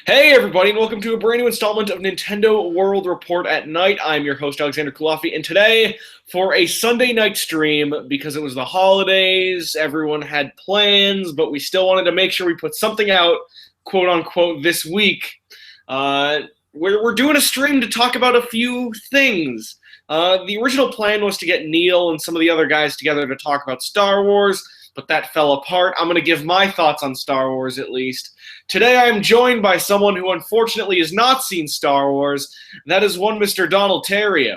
Hey everybody, and welcome to a brand new installment of Nintendo World Report at Night. I'm your host, Alexander Kulafi, and today, for a Sunday night stream, because it was the holidays, everyone had plans, but we still wanted to make sure we put something out, quote-unquote, this week. We're doing a stream to talk about a few things. The original plan was to get Neil and some of the other guys together to talk about Star Wars, but that fell apart. I'm going to give my thoughts on Star Wars, at least. Today I am joined by someone who unfortunately has not seen Star Wars. That is one Mr. Donald Terrio.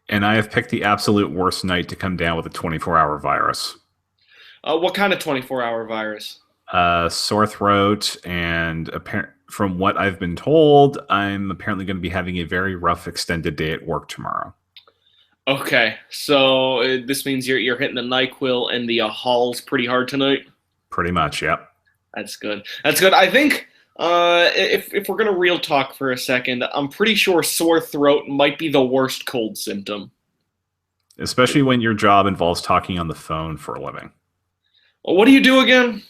And I have picked the absolute worst night to come down with a 24-hour virus. What kind of 24-hour virus? Sore throat, and from what I've been told, I'm apparently going to be having a very rough extended day at work tomorrow. Okay, so this means you're hitting the NyQuil and the Halls pretty hard tonight? Pretty much, yep. That's good. That's good. I think if we're going to real talk for a second, I'm pretty sure sore throat might be the worst cold symptom. Especially when your job involves talking on the phone for a living. Well, what do you do again?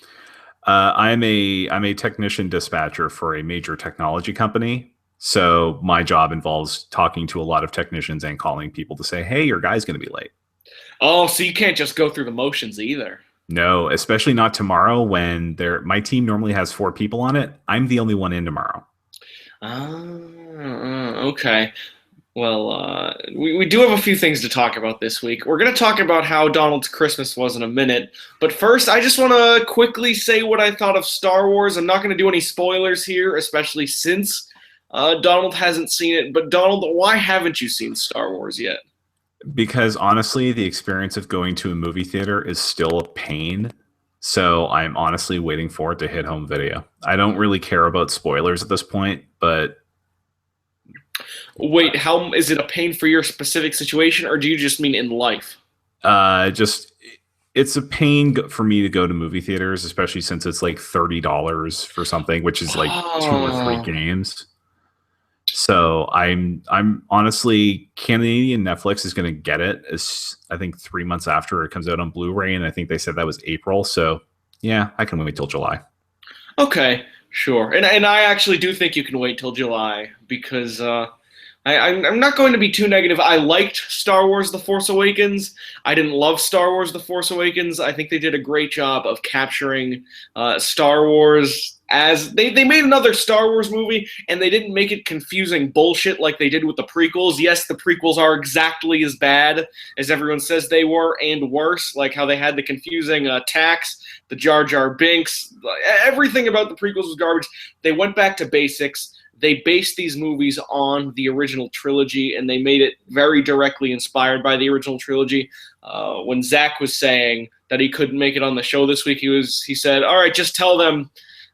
I'm a technician dispatcher for a major technology company. So my job involves talking to a lot of technicians and calling people to say, hey, your guy's going to be late. Oh, so you can't just go through the motions either. No, especially not tomorrow when my team normally has 4 people on it. I'm the only one in tomorrow. Okay. Well, we do have a few things to talk about this week. We're going to talk about how Donald's Christmas was in a minute. But first, I just want to quickly say what I thought of Star Wars. I'm not going to do any spoilers here, especially since Donald hasn't seen it. But Donald, why haven't you seen Star Wars yet? Because honestly, the experience of going to a movie theater is still a pain. So I'm honestly waiting for it to hit home video. I don't really care about spoilers at this point, but... Wait, how is it a pain for your specific situation, or do you just mean in life? It's a pain for me to go to movie theaters, especially since it's like $30 for something, which is like 2 or 3 games. So I'm honestly, Canadian Netflix is going to get it as I think 3 months after it comes out on Blu-ray, and I think they said that was April. So yeah, I can wait till July. Okay, sure. And I actually do think you can wait till July because I'm not going to be too negative. I liked Star Wars The Force Awakens. I didn't love Star Wars The Force Awakens. I think they did a great job of capturing Star Wars as they made another Star Wars movie, and they didn't make it confusing bullshit like they did with the prequels. Yes, the prequels are exactly as bad as everyone says they were, and worse, like how they had the confusing tax, the Jar Jar Binks. Everything about the prequels was garbage. They went back to basics. They based these movies on the original trilogy, and they made it very directly inspired by the original trilogy. When Zach was saying that he couldn't make it on the show this week, he said, all right, just tell them,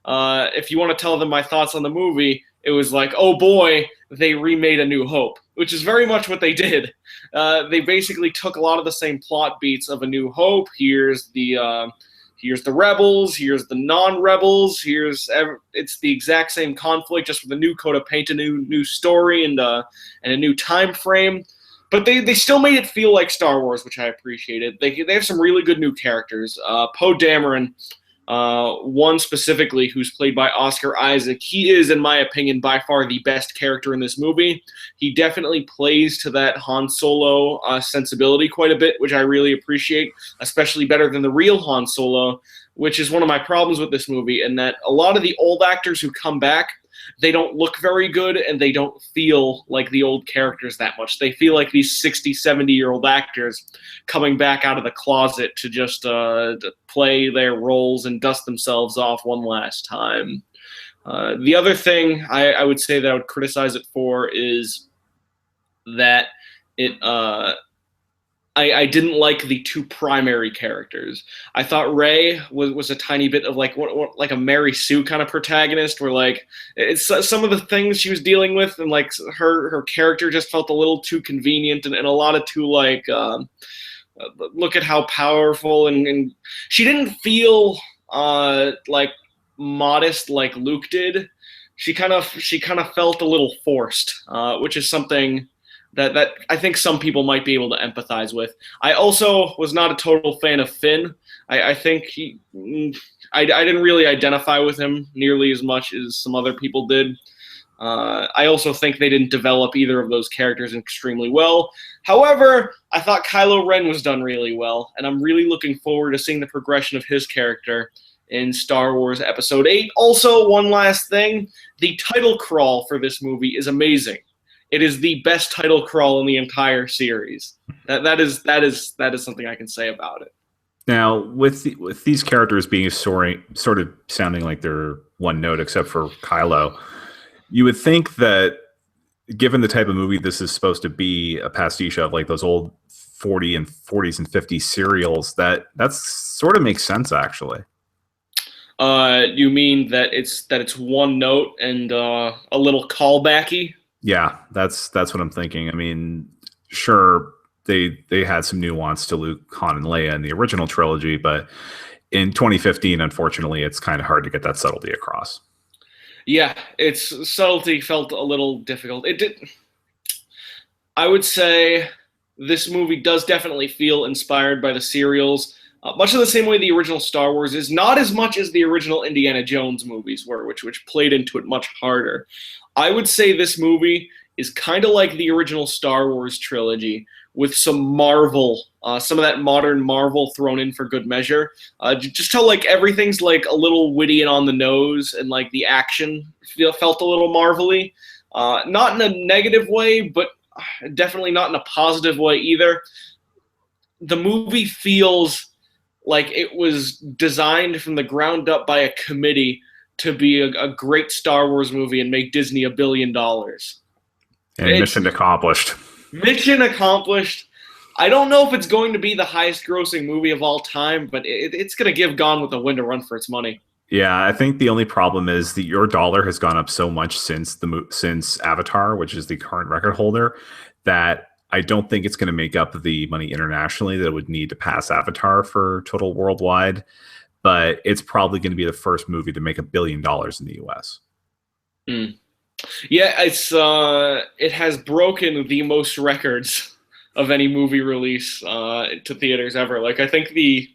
if you want to tell them my thoughts on the movie, it was like, oh boy, they remade A New Hope, which is very much what they did. They basically took a lot of the same plot beats of A New Hope. Here's the rebels, here's the non-rebels, it's the exact same conflict, just with a new coat of paint, a new story, and a new time frame. But they still made it feel like Star Wars, which I appreciated. They have some really good new characters. Poe Dameron, one specifically, who's played by Oscar Isaac. He is, in my opinion, by far the best character in this movie. He definitely plays to that Han Solo sensibility quite a bit, which I really appreciate, especially better than the real Han Solo, which is one of my problems with this movie, in that a lot of the old actors who come back, they don't look very good, and they don't feel like the old characters that much. They feel like these 60, 70-year-old actors coming back out of the closet to just to play their roles and dust themselves off one last time. The other thing I would say that I would criticize it for is that I didn't like the 2 primary characters. I thought Rey was a tiny bit of like a Mary Sue kind of protagonist, where like it's some of the things she was dealing with, and like her character just felt a little too convenient, and a lot of too like look at how powerful, and she didn't feel like modest like Luke did. She kind of felt a little forced, which is something that I think some people might be able to empathize with. I also was not a total fan of Finn. I think I didn't really identify with him nearly as much as some other people did. I also think they didn't develop either of those characters extremely well. However, I thought Kylo Ren was done really well, and I'm really looking forward to seeing the progression of his character in Star Wars Episode 8. Also, one last thing, the title crawl for this movie is amazing. It is the best title crawl in the entire series. That is something I can say about it. Now, with these characters being sort of sounding like they're one note, except for Kylo, you would think that, given the type of movie this is supposed to be, a pastiche of like those old 40s and 50s serials, that sort of makes sense, actually. You mean that it's one note and a little callbacky? Yeah, that's what I'm thinking. I mean, sure, they had some nuance to Luke, Han, and Leia in the original trilogy, but in 2015, unfortunately, it's kind of hard to get that subtlety across. Yeah, its subtlety felt a little difficult. It did. I would say this movie does definitely feel inspired by the serials, much of the same way the original Star Wars is. Not as much as the original Indiana Jones movies were, which played into it much harder. I would say this movie is kind of like the original Star Wars trilogy, with some Marvel, some of that modern Marvel thrown in for good measure. Just how like everything's like a little witty and on the nose, and like the action felt a little Marvel-y. Not in a negative way, but definitely not in a positive way either. The movie feels like it was designed from the ground up by a committee to be a great Star Wars movie and make Disney $1 billion. And mission accomplished. Mission accomplished. I don't know if it's going to be the highest grossing movie of all time, but it's going to give Gone with the Wind a run for its money. Yeah, I think the only problem is that your dollar has gone up so much since Avatar, which is the current record holder, that I don't think it's going to make up the money internationally that it would need to pass Avatar for total worldwide. But it's probably going to be the first movie to make $1 billion in the US. Mm. Yeah, it has broken the most records of any movie release to theaters ever. Like, I think the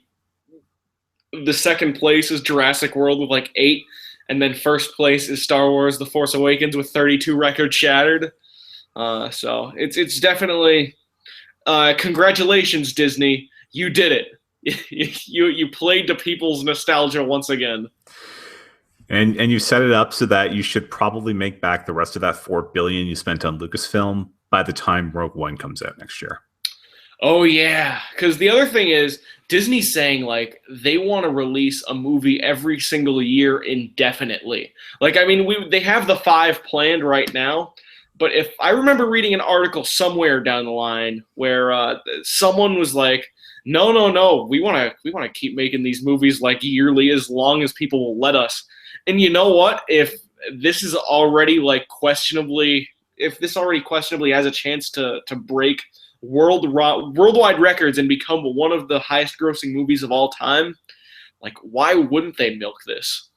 second place is Jurassic World with like 8, and then first place is Star Wars: The Force Awakens with 32 records shattered. So it's definitely congratulations, Disney, you did it. You played to people's nostalgia once again. And you set it up so that you should probably make back the rest of that $4 billion you spent on Lucasfilm by the time Rogue One comes out next year. Oh yeah, because the other thing is Disney's saying like they want to release a movie every single year indefinitely. Like, I mean, they have the 5 planned right now, but if I remember reading an article somewhere down the line where someone was like, no, we want to keep making these movies like yearly as long as people will let us. And you know what? If this already questionably has a chance to break worldwide records and become one of the highest grossing movies of all time, like, why wouldn't they milk this?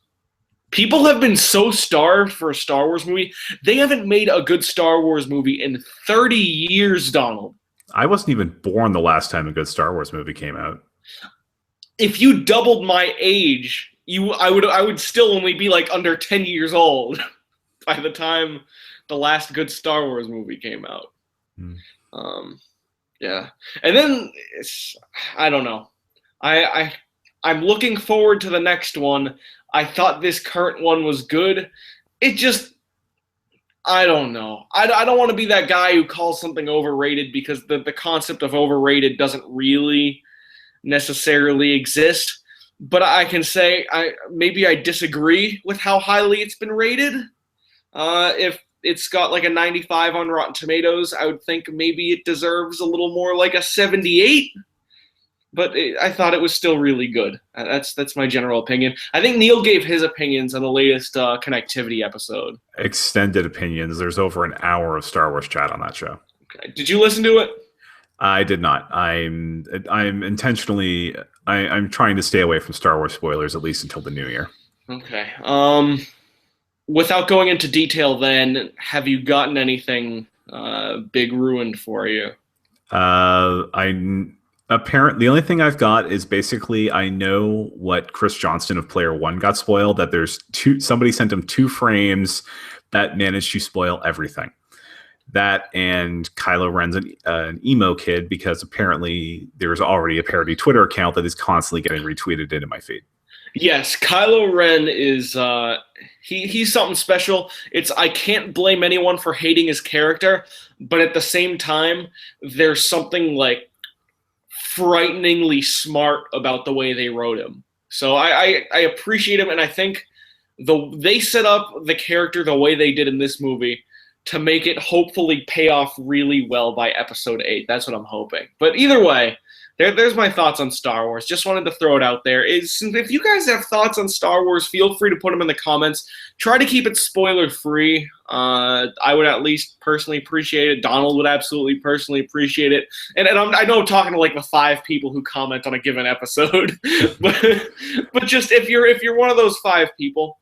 People have been so starved for a Star Wars movie. They haven't made a good Star Wars movie in 30 years, Donald. I wasn't even born the last time a good Star Wars movie came out. If you doubled my age, I would still only be like under 10 years old by the time the last good Star Wars movie came out. Yeah. And then I don't know. I'm looking forward to the next one. I thought this current one was good. It just, I don't know. I don't want to be that guy who calls something overrated, because the concept of overrated doesn't really necessarily exist. But I can say maybe I disagree with how highly it's been rated. If it's got like a 95 on Rotten Tomatoes, I would think maybe it deserves a little more, like a 78. But I thought it was still really good. That's my general opinion. I think Neil gave his opinions on the latest Connectivity episode. Extended opinions. There's over an hour of Star Wars chat on that show. Okay. Did you listen to it? I did not. I'm intentionally. I'm trying to stay away from Star Wars spoilers, at least until the new year. Okay. Without going into detail, then, have you gotten anything big ruined for you? Apparently, the only thing I've got is basically I know what Chris Johnston of Player One got spoiled. That there's two. Somebody sent him 2 frames that managed to spoil everything. That and Kylo Ren's an emo kid because apparently there's already a parody Twitter account that is constantly getting retweeted into my feed. Yes, Kylo Ren is he's something special. I can't blame anyone for hating his character, but at the same time, there's something like frighteningly smart about the way they wrote him. So I appreciate him, and I think they set up the character the way they did in this movie to make it hopefully pay off really well by episode 8. That's what I'm hoping. But either way, there's my thoughts on Star Wars. Just wanted to throw it out there. If you guys have thoughts on Star Wars, feel free to put them in the comments. Try to keep it spoiler-free. I would at least personally appreciate it. Donald would absolutely personally appreciate it. And I know I'm talking to like the 5 people who comment on a given episode, but just if you're one of those 5 people,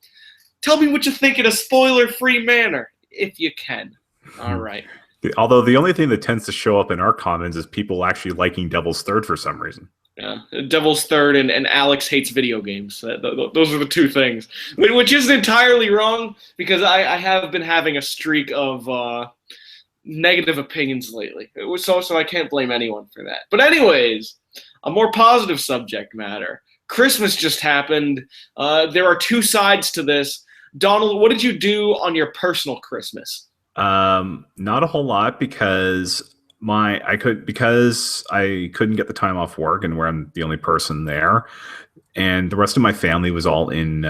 tell me what you think in a spoiler-free manner, if you can. All right. Although the only thing that tends to show up in our comments is people actually liking Devil's Third for some reason. Yeah, Devil's Third and Alex hates video games. Those are the 2 things, which isn't entirely wrong because I have been having a streak of negative opinions lately. So I can't blame anyone for that. But anyways, a more positive subject matter. Christmas just happened. There are 2 sides to this. Donald, what did you do on your personal Christmas? Not a whole lot because I couldn't get the time off work and where I'm the only person there, and the rest of my family was all in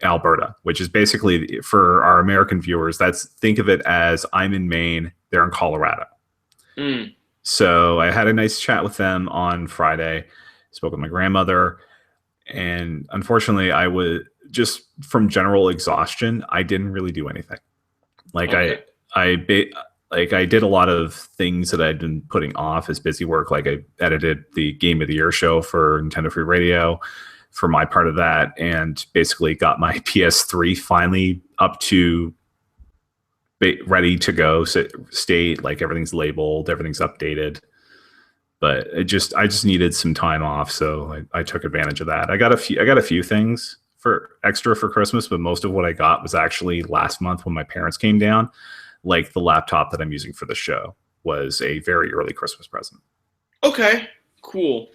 Alberta, which is basically, for our American viewers, think of it as I'm in Maine, they're in Colorado. Mm. So I had a nice chat with them on Friday, spoke with my grandmother, and unfortunately I was just from general exhaustion, I didn't really do anything. Like okay. I did a lot of things that I'd been putting off as busy work. Like I edited the Game of the Year show for Nintendo Free Radio for my part of that, and basically got my PS3 finally up to ready to go. State like everything's labeled, everything's updated. But I just needed some time off, so I took advantage of that. I got a few things for extra for Christmas, but most of what I got was actually last month when my parents came down. Like the laptop that I'm using for the show was a very early Christmas present. Okay, cool.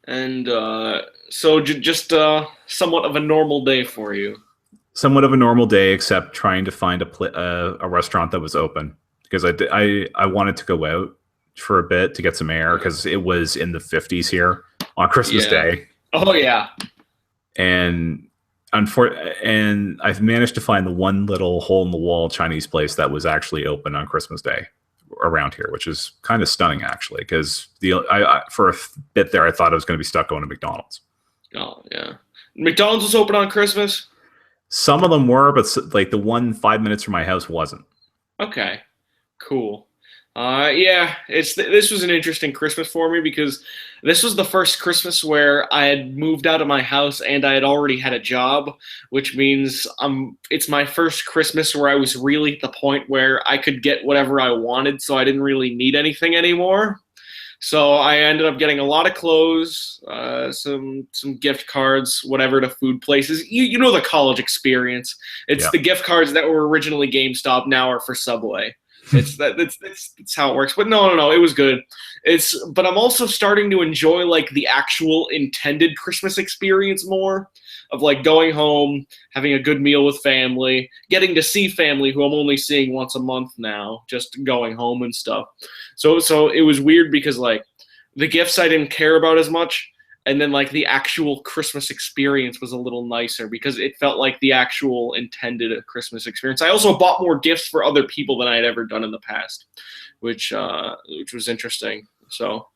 And so just somewhat of a normal day for you. Somewhat of a normal day, except trying to find a restaurant that was open because I wanted to go out for a bit to get some air because it was in the 50s here on Christmas Day. Oh yeah. And I've managed to find the one little hole in the wall Chinese place that was actually open on Christmas Day around here, which is kind of stunning actually. Because I for a bit there, I thought I was going to be stuck going to McDonald's. Oh yeah, McDonald's was open on Christmas. Some of them were, but like the one 5 minutes from my house wasn't. Okay, cool. This was an interesting Christmas for me because this was the first Christmas where I had moved out of my house and I had already had a job, which means it's my first Christmas where I was really at the point where I could get whatever I wanted, so I didn't really need anything anymore. So I ended up getting a lot of clothes, some gift cards, whatever, to food places. You know the college experience. It's the gift cards that were originally GameStop now are for Subway. That's how it works. But no, it was good. But I'm also starting to enjoy like the actual intended Christmas experience more, of like going home, having a good meal with family, getting to see family who I'm only seeing once a month now, just going home and stuff. So it was weird because like the gifts I didn't care about as much, and then like the actual Christmas experience was a little nicer because it felt like the actual intended Christmas experience. I also bought more gifts for other people than I had ever done in the past, which was interesting. So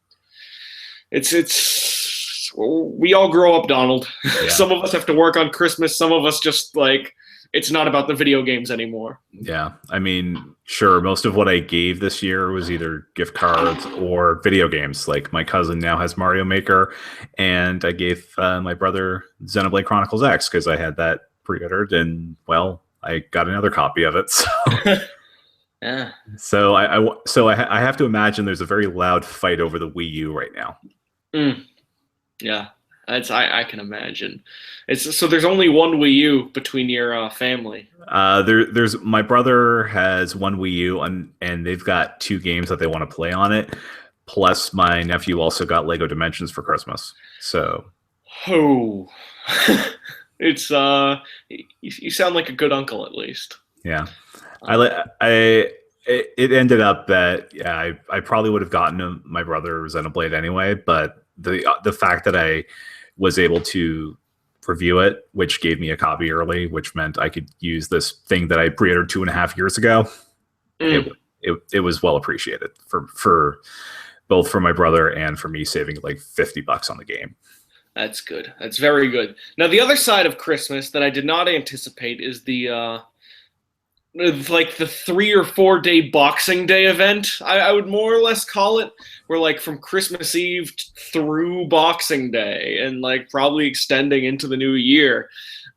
we all grow up, Donald. Yeah. Some of us have to work on Christmas. Some of us just like, it's not about the video games anymore. Yeah. I mean, sure, most of what I gave this year was either gift cards or video games. Like my cousin now has Mario Maker, and I gave my brother Xenoblade Chronicles X because I had that pre-ordered, and well, I got another copy of it. So. Yeah. So I have to imagine there's a very loud fight over the Wii U right now. Mm, yeah, I can imagine. It's so there's only one Wii U between your family. There's my brother has one Wii U, and they've got two games that they want to play on it. Plus, my nephew also got Lego Dimensions for Christmas. So Oh, it's you sound like a good uncle at least. yeah, I Uh, li- I it ended up that yeah, I probably would have gotten my brother Xenoblade anyway, but the fact that I was able to review it, which gave me a copy early, which meant I could use this thing that I pre-ordered 2.5 years ago. It mm. it was well appreciated for both for my brother and for me saving like $50 on the game. That's good. That's very good. Now, the other side of Christmas that I did not anticipate is the like the 3 or 4 day Boxing Day event. I would more or less call it, where like from Christmas Eve through Boxing Day, and like probably extending into the new year.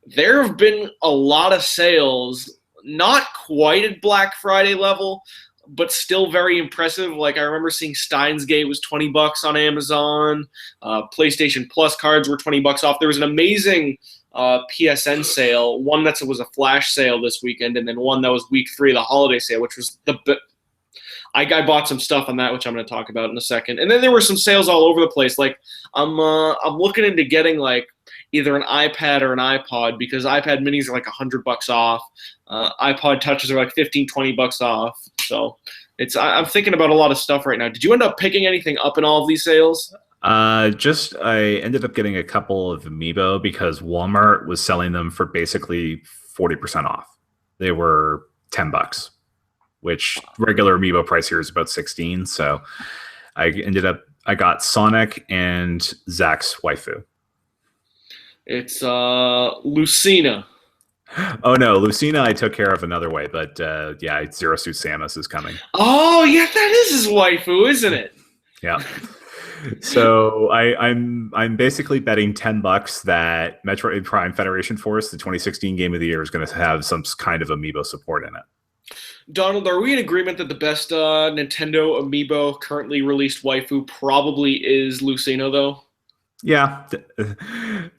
There have been a lot of sales, not quite at Black Friday level, but still very impressive. Like I remember seeing Steins Gate was $20 on Amazon. PlayStation Plus cards were $20 off. There was an amazing PSN sale, one that was a flash sale this weekend, and then one that was week 3 of the holiday sale, which was I bought some stuff on that, which I'm going to talk about in a second. And then there were some sales all over the place. Like I'm looking into getting like either an iPad or an iPod, because iPad minis are like $100 off. iPod touches are like 15, $20 off. So I'm thinking about a lot of stuff right now. Did you end up picking anything up in all of these sales? Just I ended up getting a couple of Amiibo because Walmart was selling them for basically 40% off. They were $10, which regular Amiibo price here is about 16. So I got Sonic and Zach's waifu. It's Lucina. Oh no, Lucina I took care of another way, but yeah, Zero Suit Samus is coming. Oh yeah, that is his waifu, isn't it? Yeah. So I'm basically betting $10 that Metroid Prime Federation Force, the 2016 Game of the Year, is going to have some kind of Amiibo support in it. Donald, are we in agreement that the best Nintendo Amiibo currently released waifu probably is Lucina, though? Yeah,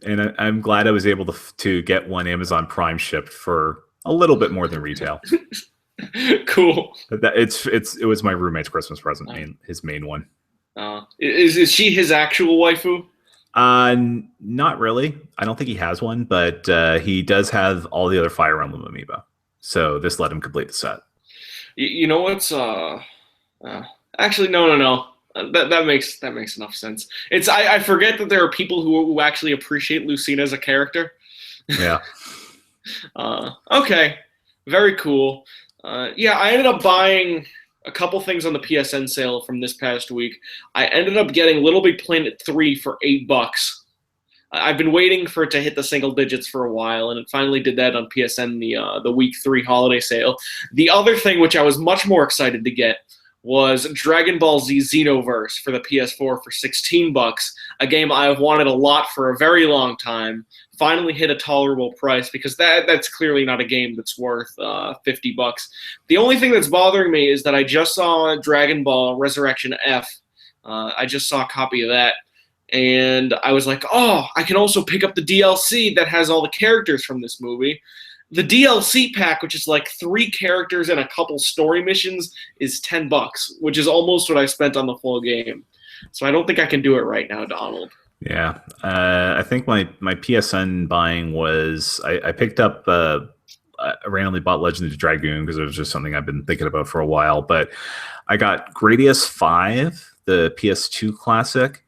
and I'm glad I was able to get one Amazon Prime shipped for a little bit more than retail. Cool. It was my roommate's Christmas present, his main one. Is she his actual waifu? Not really. I don't think he has one, but he does have all the other Fire Emblem amiibo. So this let him complete the set. You know what's actually no. That makes enough sense. It's I forget that there are people who actually appreciate Lucina as a character. Yeah. Okay. Very cool. Yeah, I ended up buying a couple things on the PSN sale from this past week. I ended up getting Little Big Planet 3 for $8. I've been waiting for it to hit the single digits for a while, and it finally did that on PSN, the week 3 holiday sale. The other thing, which I was much more excited to get, was Dragon Ball Z Xenoverse for the PS4 for $16, a game I have wanted a lot for a very long time. Finally hit a tolerable price, because that's clearly not a game that's worth $50. The only thing that's bothering me is that I just saw Dragon Ball Resurrection F. I just saw a copy of that, and I was like, oh, I can also pick up the DLC that has all the characters from this movie. The DLC pack, which is like 3 characters and a couple story missions, is $10, which is almost what I spent on the full game. So I don't think I can do it right now, Donald. Yeah, I think my PSN buying was I picked up I randomly bought Legend of the Dragoon because it was just something I've been thinking about for a while. But I got Gradius 5, the PS2 classic,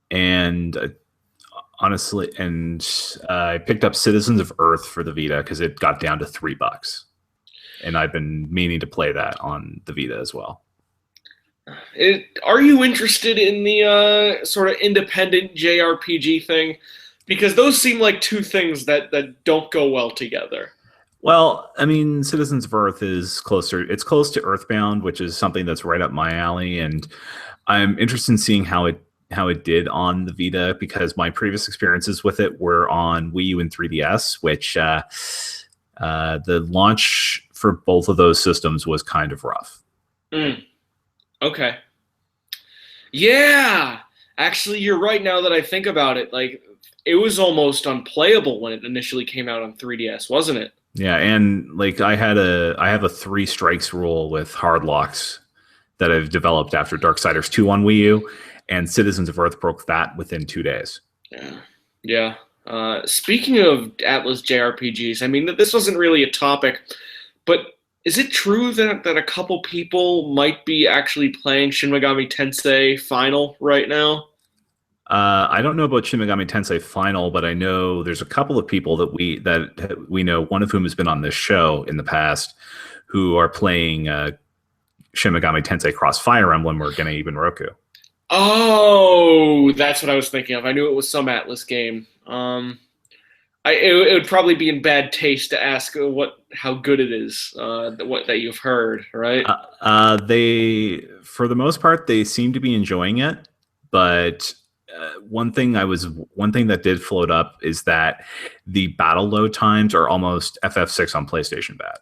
and honestly, I picked up Citizens of Earth for the Vita because it got down to $3, and I've been meaning to play that on the Vita as well. Are you interested in the sort of independent JRPG thing? Because those seem like two things that don't go well together. Well, I mean, Citizens of Earth is closer. It's close to Earthbound, which is something that's right up my alley, and I'm interested in seeing how it did on the Vita, because my previous experiences with it were on Wii U and 3DS, which the launch for both of those systems was kind of rough. Okay. Yeah. Actually, you're right now that I think about it. Like, it was almost unplayable when it initially came out on 3DS, wasn't it? Yeah, and like I have a three strikes rule with hard locks that I've developed after Darksiders 2 on Wii U, and Citizens of Earth broke that within 2 days. Yeah. Yeah. Speaking of Atlas JRPGs, I mean, this wasn't really a topic, but is it true that a couple people might be actually playing Shin Megami Tensei Final right now? I don't know about Shin Megami Tensei Final, but I know there's a couple of people that we know, one of whom has been on this show in the past, who are playing Shin Megami Tensei Cross Fire Emblem or Gene Even Roku. Oh, that's what I was thinking of. I knew it was some Atlas game. It would probably be in bad taste to ask how good it is, that you've heard, right? For the most part, they seem to be enjoying it, but one thing that did float up is that the battle load times are almost FF6 on PlayStation bad.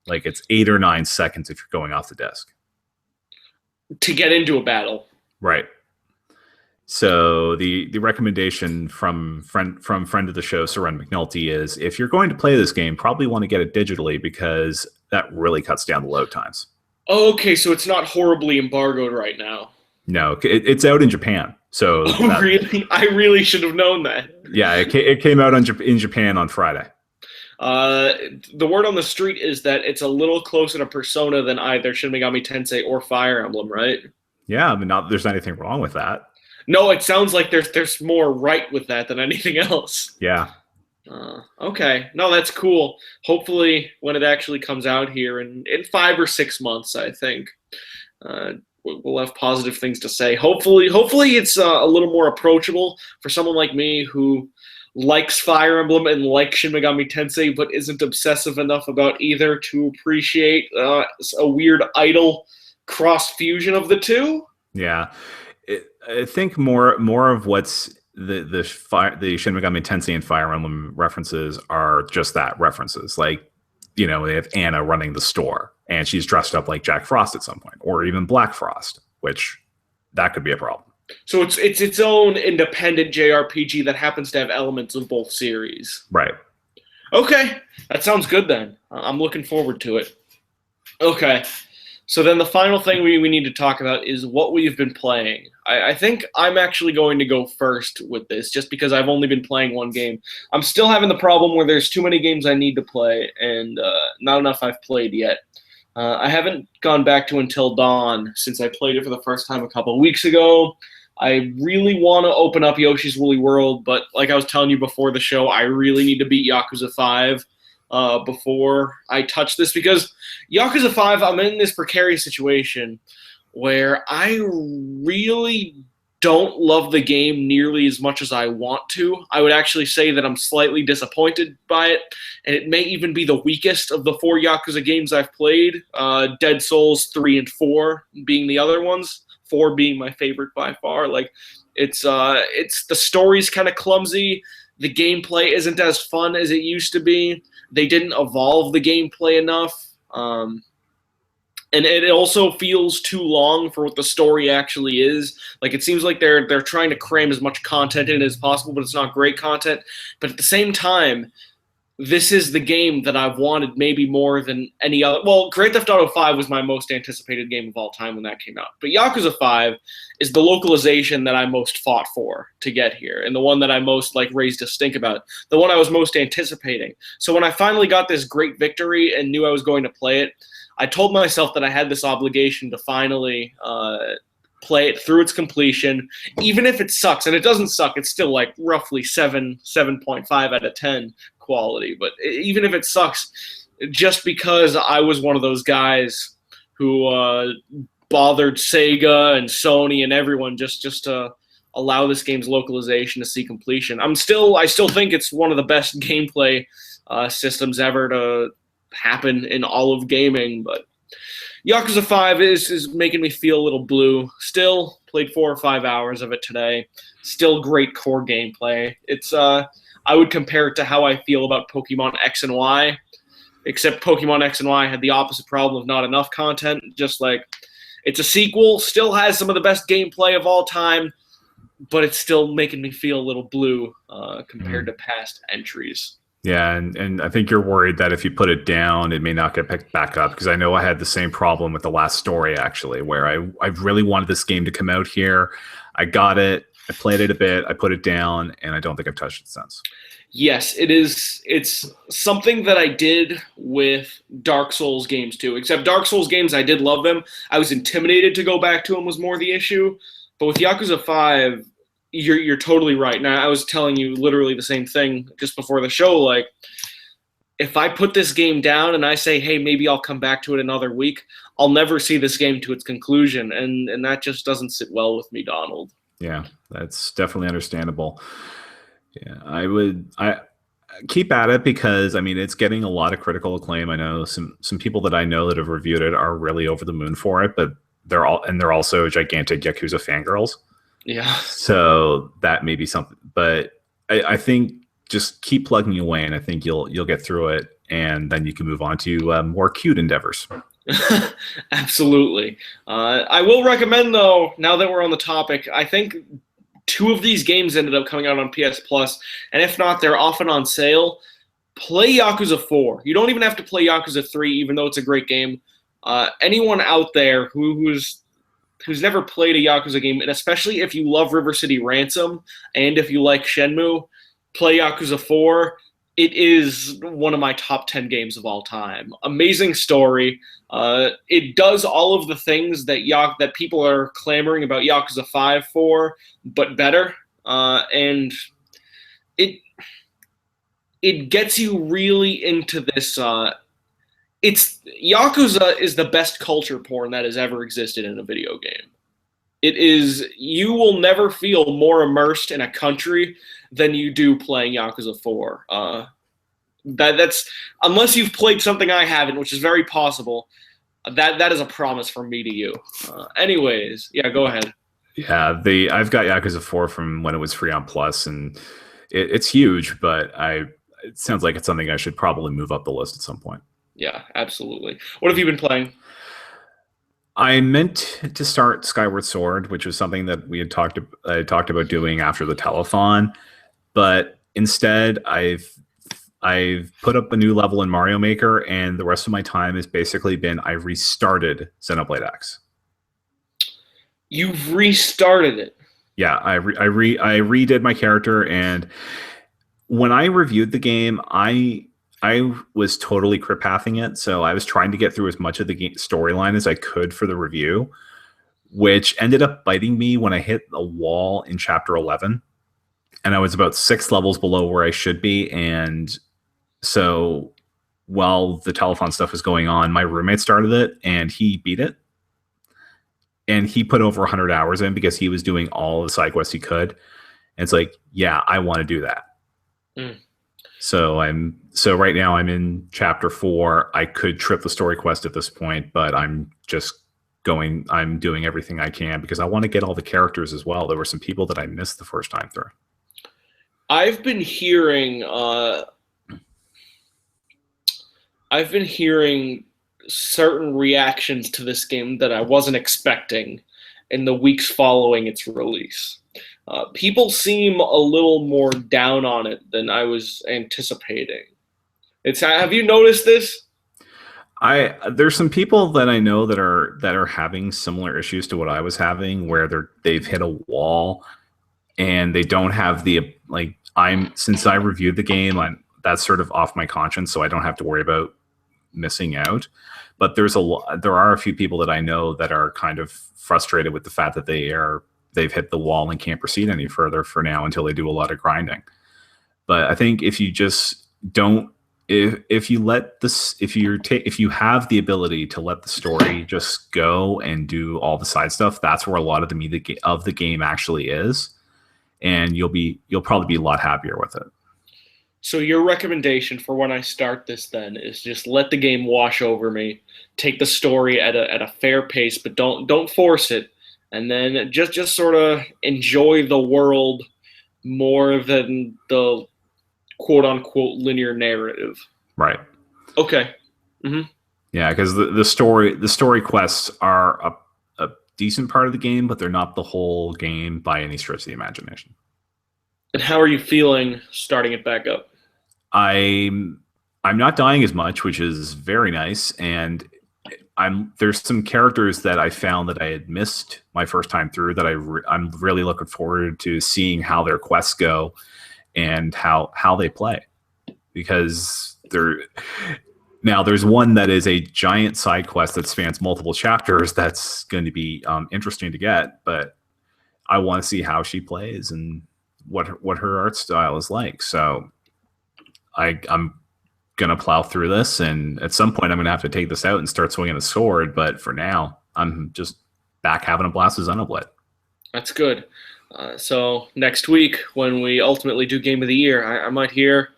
Like it's 8 or 9 seconds if you're going off the disc. To get into a battle. Right. So the recommendation from friend of the show, Seren McNulty, is if you're going to play this game, probably want to get it digitally because that really cuts down the load times. Okay, so it's not horribly embargoed right now. No, it's out in Japan. So really? I really should have known that. Yeah, it came out in Japan on Friday. The word on the street is that it's a little closer to Persona than either Shin Megami Tensei or Fire Emblem, right? Yeah, I mean, not there's anything wrong with that. No, it sounds like there's more right with that than anything else. Yeah. Okay. No, that's cool. Hopefully, when it actually comes out here in 5 or 6 months, I think we'll have positive things to say. Hopefully, it's a little more approachable for someone like me who likes Fire Emblem and likes Shin Megami Tensei, but isn't obsessive enough about either to appreciate a weird idle cross fusion of the two. Yeah. I think more of what's the Shin Megami Tensei and Fire Emblem references are just that, references. Like, they have Anna running the store and she's dressed up like Jack Frost at some point, or even Black Frost, which that could be a problem. So it's its own independent JRPG that happens to have elements of both series. Right. Okay, that sounds good then. I'm looking forward to it. Okay. So then the final thing we need to talk about is what we've been playing. I think I'm actually going to go first with this just because I've only been playing one game. I'm still having the problem where there's too many games I need to play and not enough I've played yet. I haven't gone back to Until Dawn since I played it for the first time a couple of weeks ago. I really want to open up Yoshi's Woolly World, but like I was telling you before the show, I really need to beat Yakuza 5. Before I touch this, because Yakuza 5, I'm in this precarious situation where I really don't love the game nearly as much as I want to. I would actually say that I'm slightly disappointed by it, and it may even be the weakest of the 4 Yakuza games I've played, Dead Souls 3 and 4 being the other ones, 4 being my favorite by far. Like, it's the story's kind of clumsy, the gameplay isn't as fun as it used to be. They didn't evolve the gameplay enough. And it also feels too long for what the story actually is. Like, it seems like they're trying to cram as much content in as possible, but it's not great content. But at the same time, this is the game that I've wanted maybe more than any other. Well, Grand Theft Auto 5 was my most anticipated game of all time when that came out. But Yakuza 5 is the localization that I most fought for to get here, and the one that I most raised a stink about, the one I was most anticipating. So when I finally got this great victory and knew I was going to play it, I told myself that I had this obligation to finally play it through its completion, even if it sucks. And it doesn't suck. It's still roughly 7.5 out of 10 quality. But even if it sucks, just because I was one of those guys who bothered Sega and Sony and everyone just to allow this game's localization to see completion. I still think it's one of the best gameplay systems ever to happen in all of gaming, but Yakuza 5 is making me feel a little blue. Still played 4 or 5 hours of it today. Still great core gameplay. It's I would compare it to how I feel about Pokemon X and Y, except Pokemon X and Y had the opposite problem of not enough content. Just like, it's a sequel, still has some of the best gameplay of all time, but it's still making me feel a little blue compared to past entries. Yeah, and I think you're worried that if you put it down, it may not get picked back up, because I know I had the same problem with the last story, actually, where I really wanted this game to come out here. I got it, I played it a bit, I put it down, and I don't think I've touched it since. Yes, it is. It's something that I did with Dark Souls games too. Except Dark Souls games, I did love them. I was intimidated to go back to them was more the issue. But with Yakuza 5, you're totally right. Now I was telling you literally the same thing just before the show. Like, if I put this game down and I say, hey, maybe I'll come back to it another week, I'll never see this game to its conclusion, and that just doesn't sit well with me, Donald. Yeah, that's definitely understandable. Yeah, I keep at it, because I mean it's getting a lot of critical acclaim. I know some people that I know that have reviewed it are really over the moon for it, but they're also gigantic Yakuza fangirls. Yeah. So that may be something, but I think just keep plugging away, and I think you'll get through it, and then you can move on to more cute endeavors. Absolutely. I will recommend, though, now that we're on the topic, I think 2 of these games ended up coming out on PS Plus, and if not, they're often on sale. Play Yakuza 4. You don't even have to play Yakuza 3, even though it's a great game. Anyone out there who's never played a Yakuza game, and especially if you love River City Ransom and if you like Shenmue, play Yakuza 4. It is one of my top 10 games of all time. Amazing story. It does all of the things that people are clamoring about Yakuza 5 for, but better. And it gets you really into this. Yakuza is the best culture porn that has ever existed in a video game. It is. You will never feel more immersed in a country than you do playing Yakuza 4. That's unless you've played something I haven't, which is very possible. That is a promise from me to you. Anyways, yeah, go ahead. Yeah, I've got Yakuza 4 from when it was free on Plus, and it's huge, but it sounds like it's something I should probably move up the list at some point. Yeah, absolutely. What have you been playing? I meant to start Skyward Sword, which was something that I talked about doing after the telethon, but instead I've put up a new level in Mario Maker, and the rest of my time has basically been I restarted Xenoblade X. You've restarted it. Yeah, I redid my character, and when I reviewed the game, I was totally crit pathing it, so I was trying to get through as much of the storyline as I could for the review, which ended up biting me when I hit a wall in Chapter 11, and I was about 6 levels below where I should be, and so while the telethon stuff was going on, my roommate started it, and he beat it, and he put over 100 hours in because he was doing all the side quests he could, and it's like, yeah, I want to do that. So right now I'm in Chapter 4. I could trip the story quest at this point, but I'm doing everything I can because I want to get all the characters as well. There were some people that I missed the first time through. I've been hearing certain reactions to this game that I wasn't expecting in the weeks following its release. People seem a little more down on it than I was anticipating. Have you noticed this? There's some people that I know that are having similar issues to what I was having, where they've hit a wall and they don't have the since I reviewed the game, that's sort of off my conscience, so I don't have to worry about missing out. But there are a few people that I know that are kind of frustrated with the fact that they've hit the wall and can't proceed any further for now until they do a lot of grinding. But I think if you just don't, if you have the ability to let the story just go and do all the side stuff, that's where a lot of the meat of the game actually is, and you'll probably be a lot happier with it. So your recommendation for when I start this then is just let the game wash over me, take the story at a fair pace, but don't force it, and then just sort of enjoy the world more than the quote unquote linear narrative. Right. Okay. Mm-hmm. Yeah, because the story quests are a decent part of the game, but they're not the whole game by any stretch of the imagination. And how are you feeling starting it back up? I'm not dying as much, which is very nice, and there's some characters that I found that I had missed my first time through that I'm really looking forward to seeing how their quests go and how they play, because there's one that is a giant side quest that spans multiple chapters that's going to be interesting to get, but I want to see how she plays and what her art style is like. So I'm gonna plow through this, and at some point I'm gonna have to take this out and start swinging a sword, but for now I'm just back having a blast with Xenoblade. That's good. So next week when we ultimately do Game of the Year, I might hear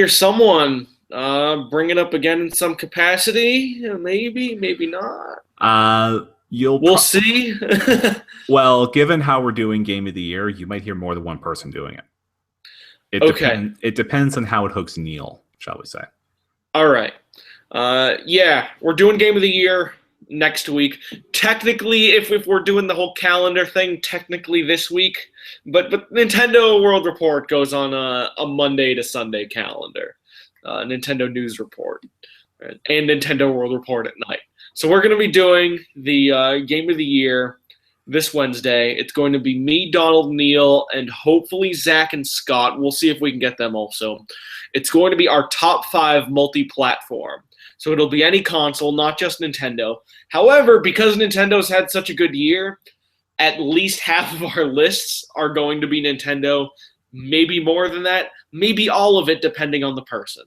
someone bring it up again in some capacity. Maybe not. We'll see. Well, given how we're doing Game of the Year, you might hear more than one person doing it. It depends on how it hooks Neil, shall we say. All right. Yeah, we're doing Game of the Year next week. Technically, if we're doing the whole calendar thing, technically this week. But Nintendo World Report goes on a Monday to Sunday calendar. Nintendo News Report. Right? And Nintendo World Report at night. So we're going to be doing the Game of the Year this Wednesday. It's going to be me, Donald, Neil, and hopefully Zach and Scott. We'll see if we can get them also. It's going to be our top 5 multi-platform. So it'll be any console, not just Nintendo. However, because Nintendo's had such a good year, at least half of our lists are going to be Nintendo. Maybe more than that. Maybe all of it, depending on the person.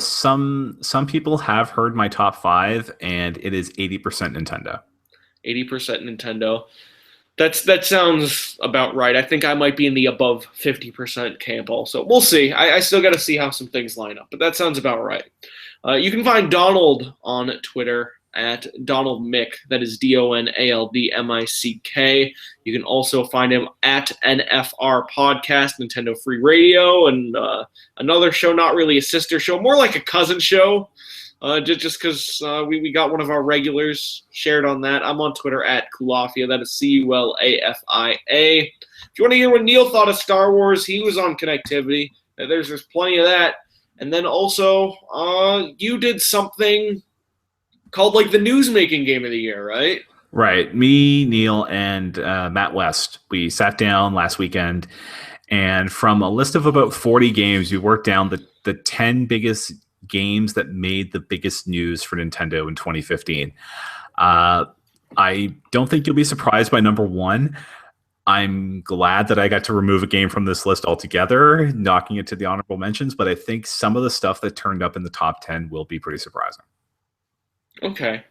Some people have heard my top 5, and it is 80% Nintendo. 80% Nintendo. That sounds about right. I think I might be in the above 50% camp also. We'll see. I still got to see how some things line up, but that sounds about right. You can find Donald on Twitter at Donald Mick. That is DonaldMick. You can also find him at NFR Podcast, Nintendo Free Radio, and another show, not really a sister show, more like a cousin show. Just because we got one of our regulars shared on that. I'm on Twitter at Kulafia. That is Culafia. If you want to hear what Neil thought of Star Wars, he was on Connectivity. There's plenty of that. And then also, you did something called like the Newsmaking Game of the Year, right? Right. Me, Neil, and Matt West. We sat down last weekend, and from a list of about 40 games, we worked down the 10 biggest games that made the biggest news for Nintendo in 2015. I don't think you'll be surprised by number 1. I'm glad that I got to remove a game from this list altogether, knocking it to the honorable mentions, but I think some of the stuff that turned up in the top 10 will be pretty surprising. Okay.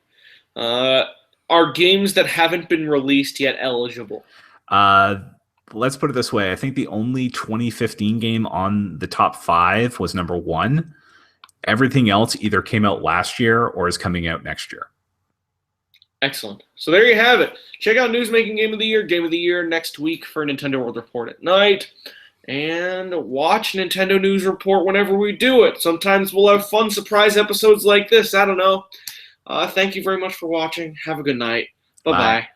Are games that haven't been released yet eligible? Let's put it this way. I think the only 2015 game on the top 5 was number 1. Everything else either came out last year or is coming out next year. Excellent. So there you have it. Check out Newsmaking Game of the Year next week for Nintendo World Report at night. And watch Nintendo News Report whenever we do it. Sometimes we'll have fun surprise episodes like this. I don't know. Thank you very much for watching. Have a good night. Bye-bye. Bye.